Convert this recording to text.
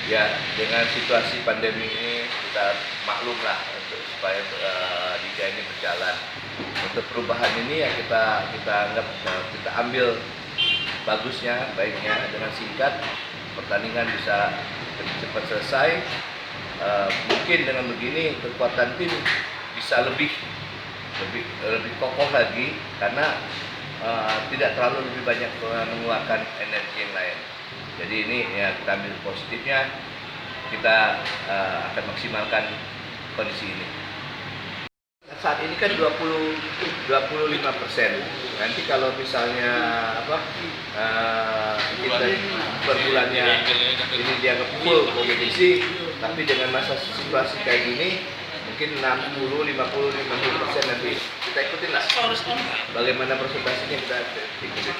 Ya, dengan situasi pandemi ini kita maklum lah untuk supaya liga ini berjalan. Untuk perubahan ini ya kita anggap kita ambil bagusnya, baiknya dengan singkat pertandingan bisa lebih cepat selesai. Mungkin dengan begini kekuatan tim bisa lebih kokoh lagi karena tidak terlalu lebih banyak mengeluarkan energi yang lain. Jadi ini ya kita ambil positifnya, kita akan maksimalkan kondisi ini. Saat ini kan 25%. Nanti kalau misalnya kita per bulannya ini dianggap full kompetisi, tapi dengan masa situasi kayak gini mungkin 60, 50, 50% nanti kita ikutin lah. Bagaimana presentasinya kita ikutin.